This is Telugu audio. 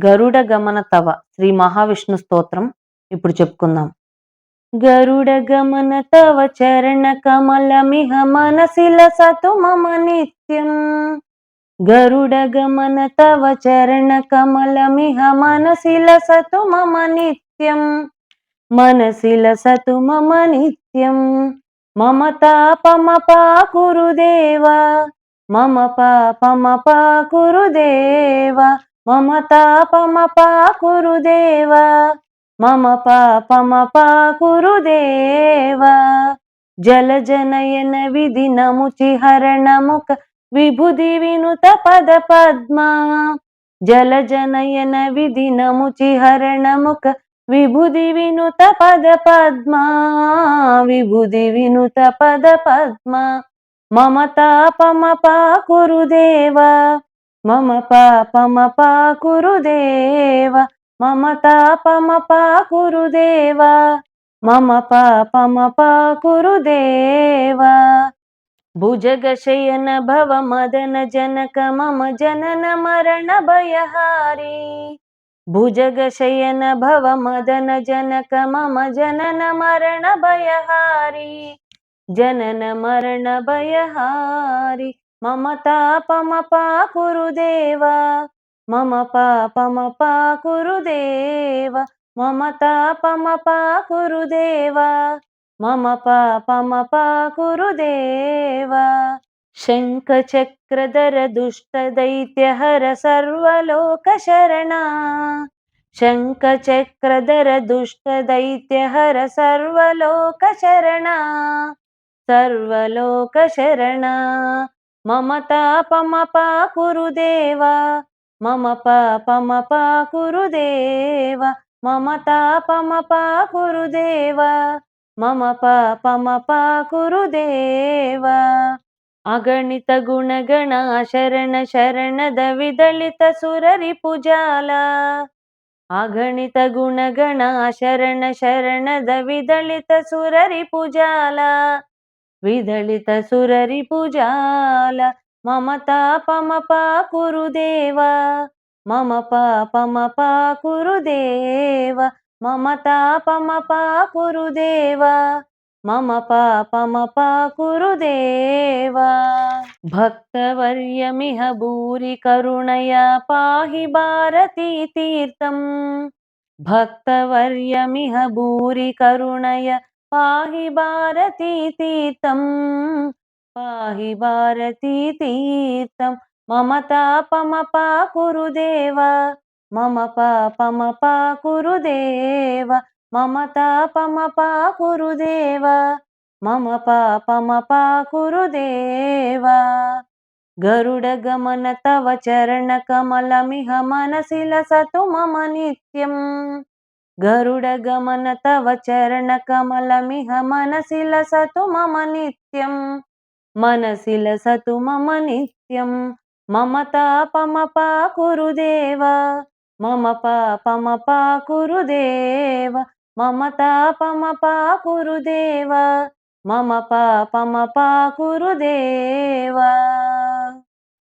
గరుడ గమన తవ శ్రీ మహావిష్ణు స్తోత్రం ఇప్పుడు చెప్పుకుందాం. గరుడ గమన తవ చరణ కమలమిహ మనసి లసతు మమ నిత్యం. గరుడ గమన తవ చరణ కమలమిహ మనసి లసతు మమ నిత్యం. మనసి లసతు మమ నిత్యం. మమ తాపమపాకురు దేవా. మమ పాపమపాకురు దేవా. మమ తాపమపాకురు దేవా. మమ పాపమపాకురు దేవా. జలజనయన విధి నముచి హరణముఖ విభుది వినుత పద పద్మా. జలజనయన విధి నముచి హరణముఖ విభుది వినుత పద పద్మా. విభుది వినుత పద పద్మా. మమ తాపమపాకురు దేవా. మమ పాపమపాకురు దేవా. మమ తాపమపాకురు దేవా. మమ పాపమపాకురు దేవా. భుజగశయన భవ మదన జనక మమ జనన మరణ భయహారి. భుజగశయన భవ మదన జనక మమ జనన మరణ భయహారి. జనన మరణ భయహారి. మమ తాపమపాకురు దేవా. మమ పాపమపాకురు దేవా. మమ తాపమపాకురు దేవా. మమ పాపమపాకురు దేవా. శంఖ చక్రధర దుష్ట దైత్యహర సర్వలోక శరణా. శంఖ చక్రధర దుష్ట దైత్యహర సర్వలోక శరణా. సర్వలోక శరణా. మమ తాపమపాకురు దేవా. మమ పాపమపాకురు దేవా. మమ తాపమపాకురు దేవా. మమ పాపమపాకురు దేవా. అగణిత గుణగణ శరణ శరణద విదళిత సురరిపుజాల. అగణిత గుణగణ శరణ శరణద విదళిత సురరిపుజాల. విదళిత సురరిపుజాల. మమ తాపమపాకురు దేవా. మమ పాపమపాకురు దేవా. మమ తాపమపాకురు దేవా. మమ పాపమపాకురు దేవా. భక్తవర్యమిహ భూరి కరుణయా పాహి భారతీ తీర్థం. భక్తవర్యమిహ భూరి కరుణయ పాహి భారతీ తీర్థం. పాహి భారతీ తీర్థం. మమ తాపమపాకురు దేవా. మమ పాపమపాకురు దేవా. మమ తాపమపాకురు దేవా. మమ పాపమపాకురు దేవా. గరుడ గమన తవ చరణ కమలమిహ మనసి లసతు మమ నిత్యం. గరుడ గమన తవ చరణ కమలమిహ మనసి లసతు మమ నిత్యం. మనసి లసతు మమ నిత్యం. మమ తాపమపాకురు దేవా. మమ పాపమపాకురు దేవా. మమ తాపమపాకురు దేవా. మమ పాపమపాకురు దేవా.